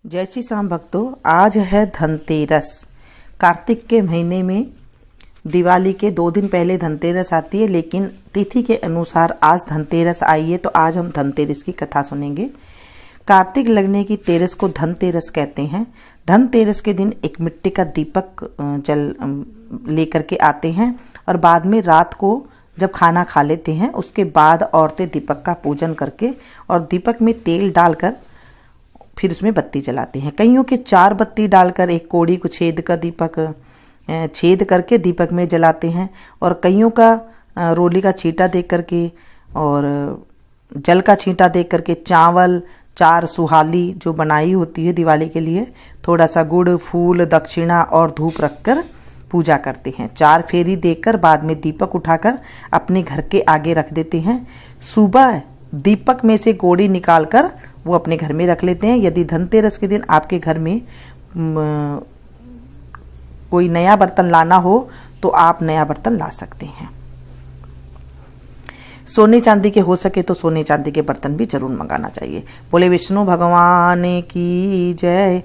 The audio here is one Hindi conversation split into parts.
जय श्री श्याम भक्तों, आज है धनतेरस। कार्तिक के महीने में दिवाली के 2 दिन पहले धनतेरस आती है, लेकिन तिथि के अनुसार आज धनतेरस आई है, तो आज हम धनतेरस की कथा सुनेंगे। कार्तिक लगने की तेरस को धनतेरस कहते हैं। धनतेरस के दिन एक मिट्टी का दीपक जल लेकर के आते हैं और बाद में रात को जब खाना खा लेते हैं उसके बाद औरतें दीपक का पूजन करके और दीपक में तेल डालकर फिर उसमें बत्ती जलाते हैं। कईयों के 4 बत्ती डालकर एक कोड़ी को छेद कर दीपक छेद करके दीपक में जलाते हैं, और कईयों का रोली का छींटा दे करके और जल का छींटा दे करके चावल 4 सुहाली जो बनाई होती है दिवाली के लिए, थोड़ा सा गुड़, फूल, दक्षिणा और धूप रखकर पूजा करते हैं। 4 फेरी देकर बाद में दीपक उठाकर अपने घर के आगे रख देते हैं। सुबह दीपक में से कोड़ी निकालकर वो अपने घर में रख लेते हैं। यदि धनतेरस के दिन आपके घर में कोई नया बर्तन लाना हो तो आप नया बर्तन ला सकते हैं। सोने चांदी के हो सके तो सोने चांदी के बर्तन भी जरूर मंगाना चाहिए। बोले विष्णु भगवान की जय।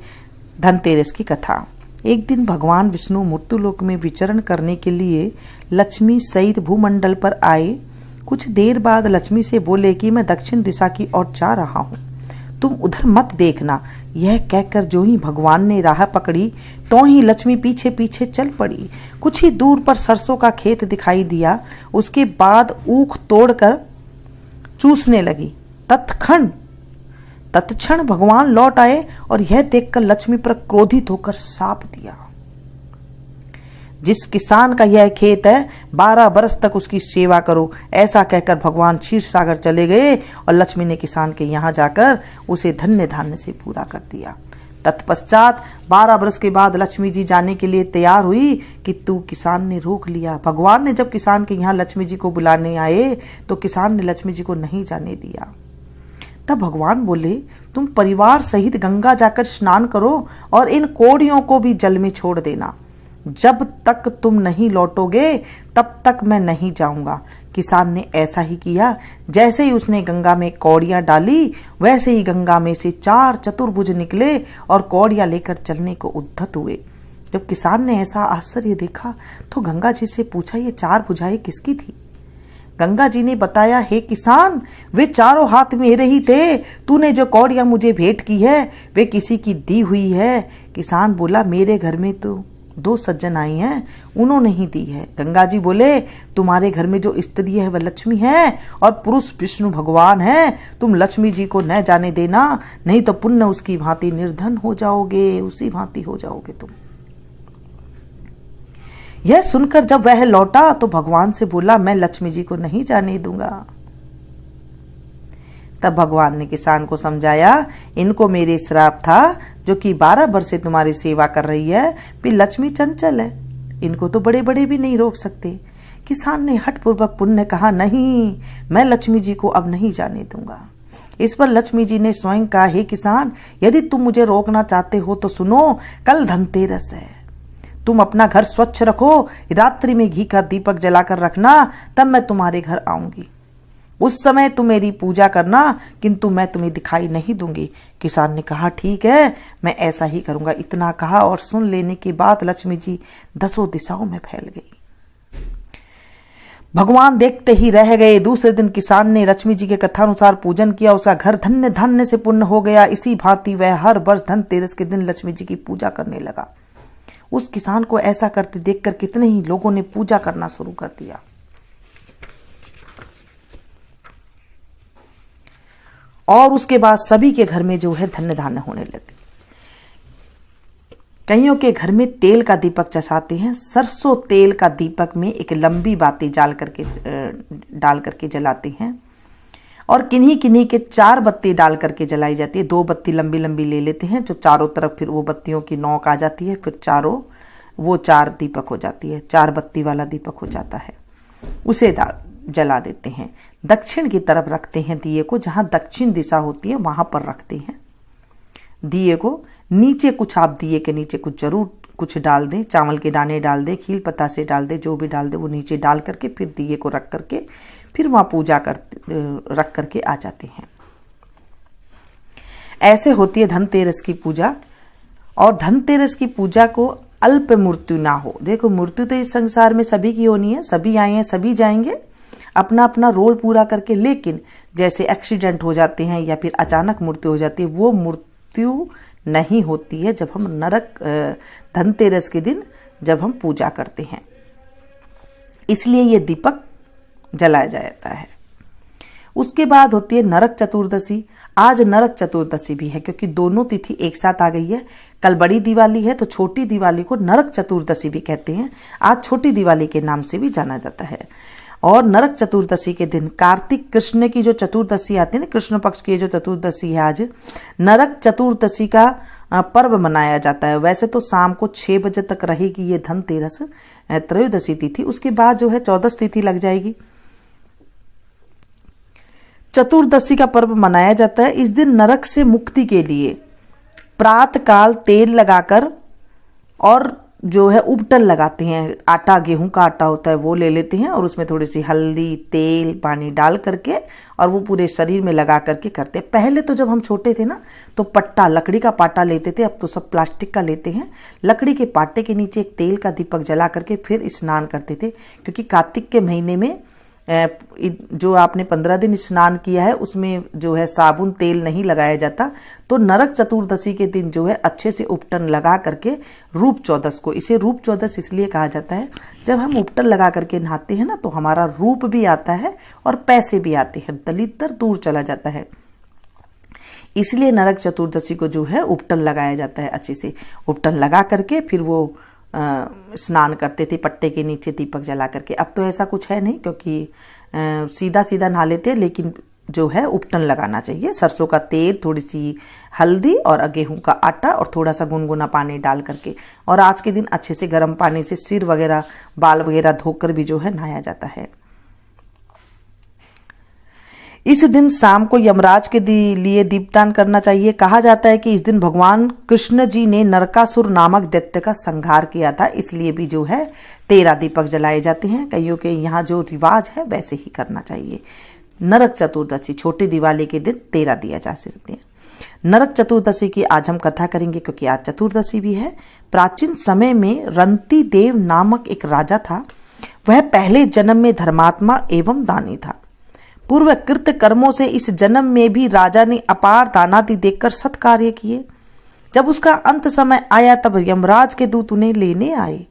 धनतेरस की कथा। एक दिन भगवान विष्णु मृत्युलोक में विचरण करने के लिए लक्ष्मी सहित भूमंडल पर आए। कुछ देर बाद लक्ष्मी से बोले कि मैं दक्षिण दिशा की ओर जा रहा हूँ, तुम उधर मत देखना। यह कहकर जो ही भगवान ने राह पकड़ी तो ही लक्ष्मी पीछे पीछे चल पड़ी। कुछ ही दूर पर सरसों का खेत दिखाई दिया। उसके बाद ऊख तोड़कर चूसने लगी। तत्क्षण भगवान लौट आए और यह देखकर लक्ष्मी पर क्रोधित होकर शाप दिया। जिस किसान का यह खेत है 12 बरस तक उसकी सेवा करो। ऐसा कहकर भगवान क्षीर सागर चले गए और लक्ष्मी ने किसान के यहाँ जाकर उसे धन्य धान्य से पूरा कर दिया। तत्पश्चात 12 बरस के बाद लक्ष्मी जी जाने के लिए तैयार हुई कि तू किसान ने रोक लिया। भगवान ने जब किसान के यहाँ लक्ष्मी जी को बुलाने आए तो किसान ने लक्ष्मी जी को नहीं जाने दिया। तब भगवान बोले, तुम परिवार सहित गंगा जाकर स्नान करो और इन कोड़ियों को भी जल में छोड़ देना। जब तक तुम नहीं लौटोगे तब तक मैं नहीं जाऊंगा। किसान ने ऐसा ही किया। जैसे ही उसने गंगा में कौड़ियां डाली वैसे ही गंगा में से 4 चतुर्भुज निकले और कौड़ियां लेकर चलने को उद्यत हुए। जब किसान ने ऐसा आश्चर्य देखा तो गंगा जी से पूछा, ये 4 भुजाएं किसकी थी? गंगा जी ने बताया, हे किसान, वे चारों हाथ मेरे ही थे। तूने जो कौड़ियां मुझे भेंट की है वे किसी की दी हुई है। किसान बोला, मेरे घर में तो 2 सज्जन आई हैं, उन्होंने ही दी है। गंगा जी बोले, तुम्हारे घर में जो स्त्री है वह लक्ष्मी है और पुरुष विष्णु भगवान है। तुम लक्ष्मी जी को न जाने देना, नहीं तो पुण्य उसकी भांति निर्धन हो जाओगे, उसी भांति हो जाओगे तुम। यह सुनकर जब वह लौटा तो भगवान से बोला, मैं लक्ष्मी जी को नहीं जाने दूंगा। तब भगवान ने किसान को समझाया, इनको मेरे श्राप था जो कि 12 वर्ष से तुम्हारी सेवा कर रही है, फिर लक्ष्मी चंचल है, इनको तो बड़े बड़े भी नहीं रोक सकते। किसान ने हठपूर्वक पुण्य कहा, नहीं, मैं लक्ष्मी जी को अब नहीं जाने दूंगा। इस पर लक्ष्मी जी ने स्वयं कहा, हे किसान, यदि तुम मुझे रोकना चाहते हो तो सुनो, कल धनतेरस है, तुम अपना घर स्वच्छ रखो, रात्रि में घी का दीपक जलाकर रखना, तब मैं तुम्हारे घर आऊंगी। उस समय तुम मेरी पूजा करना, किंतु मैं तुम्हें दिखाई नहीं दूंगी। किसान ने कहा, ठीक है, मैं ऐसा ही करूंगा। इतना कहा और सुन लेने के बाद लक्ष्मी जी 10 दिशाओं में फैल गई। भगवान देखते ही रह गए। दूसरे दिन किसान ने लक्ष्मी जी के कथानुसार पूजन किया। उसका घर धन्य धान्य से पूर्ण हो गया। इसी भांति वह हर वर्ष धनतेरस के दिन लक्ष्मी जी की पूजा करने लगा। उस किसान को ऐसा करते देखकर कितने ही लोगों ने पूजा करना शुरू कर दिया। और उसके बाद सभी के घर में जो है धन्य धान्य होने लगे। कईयों के घर में तेल का दीपक चसाते हैं। सरसों तेल का दीपक में एक लंबी बाती डाल करके जलाते हैं, और किन्हीं किन्हीं के 4 बत्ती डाल करके जलाई जाती है। 2 बत्ती लंबी लंबी ले लेते हैं जो चारों तरफ, फिर वो बत्तियों की नोक आ जाती है, फिर चारों वो 4 दीपक हो जाती है, 4 बत्ती वाला दीपक हो जाता है। उसे जला देते हैं। दक्षिण की तरफ रखते हैं दिए को, जहां दक्षिण दिशा होती है वहां पर रखते हैं दिए को। नीचे कुछ, आप दिए के नीचे कुछ जरूर कुछ डाल दें, चावल के दाने डाल दें, खील पत्ता से डाल दें, जो भी डाल दें वो नीचे डाल करके फिर दिए को रख करके फिर वहां पूजा रख करके आ जाते हैं। ऐसे होती है धनतेरस की पूजा। और धनतेरस की पूजा को अल्प मृत्यु ना हो। देखो मृत्यु तो इस संसार में सभी की होनी है, सभी आए हैं सभी जाएंगे अपना अपना रोल पूरा करके, लेकिन जैसे एक्सीडेंट हो जाते हैं या फिर अचानक मृत्यु हो जाती है, वो मृत्यु नहीं होती है जब हम नरक धनतेरस के दिन जब हम पूजा करते हैं। इसलिए ये दीपक जलाया जाता है। उसके बाद होती है नरक चतुर्दशी। आज नरक चतुर्दशी भी है क्योंकि दोनों तिथि एक साथ आ गई है। कल बड़ी दिवाली है तो छोटी दिवाली को नरक चतुर्दशी भी कहते हैं। आज छोटी दिवाली के नाम से भी जाना जाता है। और नरक चतुर्दशी के दिन कार्तिक कृष्ण की जो चतुर्दशी आती है ना, कृष्ण पक्ष की जो चतुर्दशी है, आज नरक चतुर्दशी का पर्व मनाया जाता है। वैसे तो शाम को 6 बजे तक रहेगी ये धनतेरस त्रयोदशी तिथि, उसके बाद जो है 14 तिथि लग जाएगी। चतुर्दशी का पर्व मनाया जाता है। इस दिन नरक से मुक्ति के लिए प्रातः काल तेल लगाकर और जो है उपटन लगाते हैं। आटा, गेहूं का आटा होता है वो ले लेते हैं और उसमें थोड़ी सी हल्दी, तेल, पानी डाल करके और वो पूरे शरीर में लगा करके करते हैं। पहले तो जब हम छोटे थे ना तो पट्टा, लकड़ी का पाटा लेते थे, अब तो सब प्लास्टिक का लेते हैं। लकड़ी के पाटे के नीचे एक तेल का दीपक जला करके फिर स्नान करते थे, क्योंकि कार्तिक के महीने में जो आपने 15 दिन स्नान किया है उसमें जो है साबुन तेल नहीं लगाया जाता। तो नरक चतुर्दशी के दिन जो है अच्छे से उपटन लगा करके रूप चौदस को, इसे रूप चौदस इसलिए कहा जाता है, जब हम उपटन लगा करके नहाते हैं ना तो हमारा रूप भी आता है और पैसे भी आते हैं, दलिद्र दूर चला जाता है। इसलिए नरक चतुर्दशी को जो है उपटन लगाया जाता है। अच्छे से उपटन लगा करके फिर वो स्नान करते थे पट्टे के नीचे दीपक जला करके। अब तो ऐसा कुछ है नहीं, क्योंकि सीधा सीधा नहा लेते हैं, लेकिन जो है उपटन लगाना चाहिए। सरसों का तेल, थोड़ी सी हल्दी और गेहूं का आटा और थोड़ा सा गुनगुना पानी डाल करके, और आज के दिन अच्छे से गर्म पानी से सिर वगैरह, बाल वगैरह धोकर भी जो है नहाया जाता है। इस दिन शाम को यमराज के लिए दीपदान करना चाहिए। कहा जाता है कि इस दिन भगवान कृष्ण जी ने नरकासुर नामक दैत्य का संहार किया था, इसलिए भी जो है 13 दीपक जलाए जाते हैं। कईयों के यहाँ जो रिवाज है वैसे ही करना चाहिए। नरक चतुर्दशी, छोटी दिवाली के दिन 13 दिया जा सकते हैं। नरक चतुर्दशी की आज हम कथा करेंगे क्योंकि आज चतुर्दशी भी है। प्राचीन समय में रंती देव नामक एक राजा था। वह पहले जन्म में धर्मात्मा एवं दानी था। पूर्व कृत कर्मों से इस जन्म में भी राजा ने अपार दानादि देकर सत्कार्य किए। जब उसका अंत समय आया तब यमराज के दूत उन्हें लेने आए।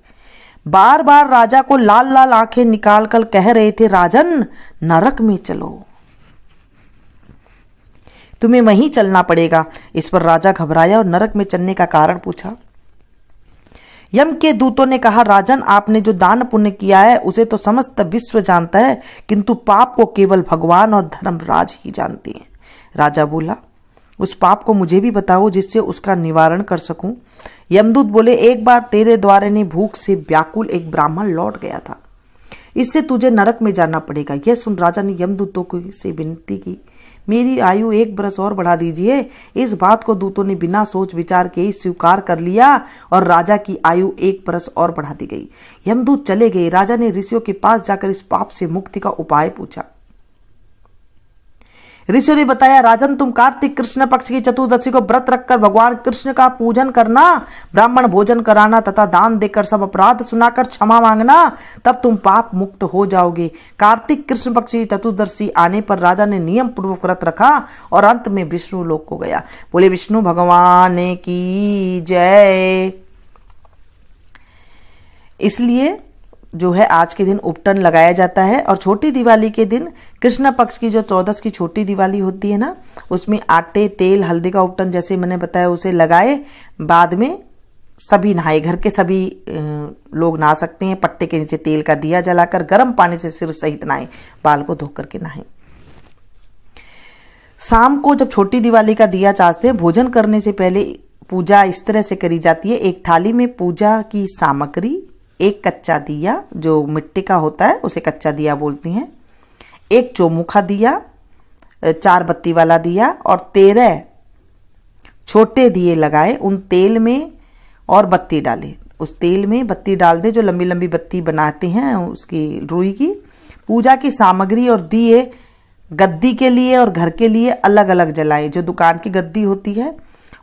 बार बार राजा को लाल लाल आंखें निकालकर कह रहे थे, राजन नरक में चलो, तुम्हें वहीं चलना पड़ेगा। इस पर राजा घबराया और नरक में चलने का कारण पूछा। यम के दूतों ने कहा, राजन आपने जो दान पुण्य किया है उसे तो समस्त विश्व जानता है, किंतु पाप को केवल भगवान और धर्मराज ही जानते हैं। राजा बोला, उस पाप को मुझे भी बताओ जिससे उसका निवारण कर सकूं। यमदूत बोले, एक बार तेरे द्वारे ने भूख से व्याकुल एक ब्राह्मण लौट गया था, इससे तुझे नरक में जाना पड़ेगा। यह सुन राजा ने यमदूतों को से विनती की, मेरी आयु 1 बरस और बढ़ा दीजिए। इस बात को दूतों ने बिना सोच विचार के ही स्वीकार कर लिया और राजा की आयु 1 बरस और बढ़ा दी गई। यमदूत चले गए। राजा ने ऋषियों के पास जाकर इस पाप से मुक्ति का उपाय पूछा। ऋषियों ने बताया, राजन तुम कार्तिक कृष्ण पक्ष की चतुर्दशी को व्रत रखकर भगवान कृष्ण का पूजन करना, ब्राह्मण भोजन कराना तथा दान देकर सब अपराध सुनाकर क्षमा मांगना, तब तुम पाप मुक्त हो जाओगे। कार्तिक कृष्ण पक्ष की चतुर्दशी आने पर राजा ने नियम पूर्वक व्रत रखा और अंत में विष्णु लोक को गया। बोले विष्णु भगवान की जय। इसलिए जो है आज के दिन उपटन लगाया जाता है। और छोटी दिवाली के दिन कृष्ण पक्ष की जो 14 की छोटी दिवाली होती है ना, उसमें आटे, तेल, हल्दी का उपटन जैसे मैंने बताया उसे लगाए, बाद में सभी नहाए। घर के सभी लोग नहा सकते हैं। पट्टे के नीचे तेल का दिया जलाकर गर्म पानी से सिर सहित नहाए, बाल को धो करके नहाए। शाम को जब छोटी दिवाली का दिया चाहते हैं, भोजन करने से पहले पूजा इस तरह से करी जाती है। एक थाली में पूजा की सामग्री, एक कच्चा दिया जो मिट्टी का होता है उसे कच्चा दिया बोलती हैं, एक चौमुखा दिया, 4 बत्ती वाला दिया और 13 छोटे दिए लगाए। उन तेल में और बत्ती डाले, उस तेल में बत्ती डाल दे जो लंबी लंबी बत्ती बनाते हैं उसकी रुई की। पूजा की सामग्री और दिए गद्दी के लिए और घर के लिए अलग अलग जलाएं। जो दुकान की गद्दी होती है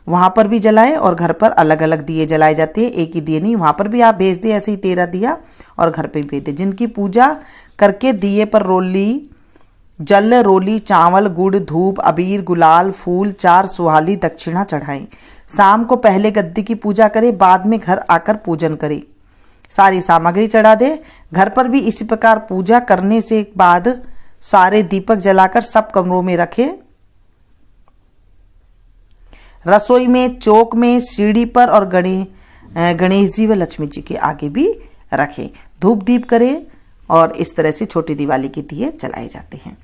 वहां पर भी जलाएं और घर पर अलग अलग दिए जलाए जाते हैं, एक ही दिए नहीं। वहां पर भी आप भेज दें ऐसे ही 13 दिया और घर पे भी भेज दें। जिनकी पूजा करके दिए पर रोली जल, रोली, चावल, गुड़, धूप, अबीर, गुलाल, फूल, 4 सुहाली दक्षिणा चढ़ाएं। शाम को पहले गद्दी की पूजा करें, बाद में घर आकर पूजन करें। सारी सामग्री चढ़ा दे। घर पर भी इसी प्रकार पूजा करने से बाद सारे दीपक जलाकर सब कमरों में रखें। रसोई में, चौक में, सीढ़ी पर और गणेश जी व लक्ष्मी जी के आगे भी रखें। धूप दीप करें और इस तरह से छोटी दिवाली के दिए जलाए जाते हैं।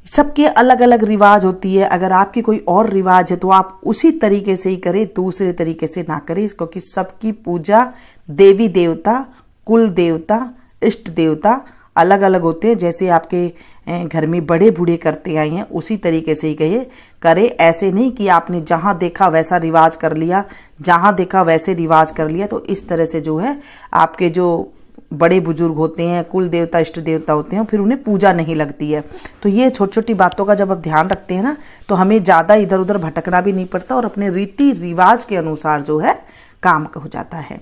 सबके अलग अलग रिवाज होती है। अगर आपकी कोई और रिवाज है तो आप उसी तरीके से ही करें, दूसरे तरीके से ना करें, क्योंकि सबकी पूजा देवी देवता, कुल देवता, इष्ट देवता अलग अलग होते हैं। जैसे आपके घर में बड़े बूढ़े करते आए हैं उसी तरीके से ही करें। ऐसे नहीं कि आपने जहां देखा वैसा रिवाज कर लिया, जहां देखा वैसे रिवाज कर लिया। तो इस तरह से जो है आपके जो बड़े बुजुर्ग होते हैं, कुल देवता, इष्ट देवता होते हैं, फिर उन्हें पूजा नहीं लगती है। तो ये छोटी छोटी बातों का जब आप ध्यान रखते हैं ना तो हमें ज़्यादा इधर उधर भटकना भी नहीं पड़ता और अपने रीति रिवाज के अनुसार जो है काम हो जाता है।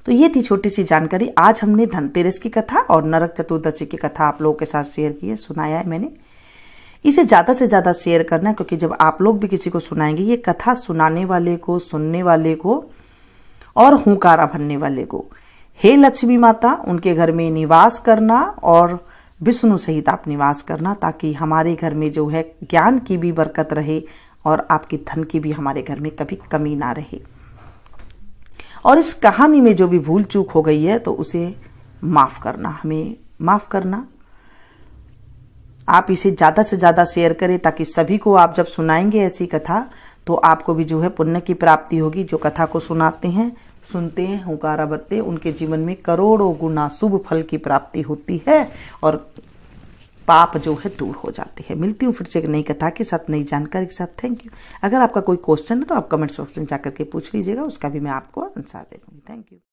तो ये थी छोटी सी जानकारी। आज हमने धनतेरस की कथा और नरक चतुर्दशी की कथा आप लोगों के साथ शेयर की है, सुनाया है मैंने। इसे ज़्यादा से ज़्यादा शेयर करना है, क्योंकि जब आप लोग भी किसी को सुनाएंगे ये कथा सुनाने वाले को, सुनने वाले को और हुंकारा भरने वाले को, हे लक्ष्मी माता उनके घर में निवास करना और विष्णु सहित आप निवास करना, ताकि हमारे घर में जो है ज्ञान की भी बरकत रहे और आपके धन की भी हमारे घर में कभी कमी ना रहे। और इस कहानी में जो भी भूल चूक हो गई है तो उसे माफ करना, हमें माफ करना। आप इसे ज़्यादा से ज़्यादा शेयर करें ताकि सभी को आप जब सुनाएंगे ऐसी कथा तो आपको भी जो है पुण्य की प्राप्ति होगी। जो कथा को सुनाते हैं, सुनते हैं, हुंकारा भरते हैं, उनके जीवन में करोड़ों गुना शुभ फल की प्राप्ति होती है और पाप जो है दूर हो जाते हैं। मिलती हूँ फिर से एक नई कथा के साथ, नई जानकारी के साथ। Thank you. अगर आपका कोई क्वेश्चन है तो आप कमेंट बॉक्स में जाकर के पूछ लीजिएगा, उसका भी मैं आपको आंसर दे दूँगी। Thank you.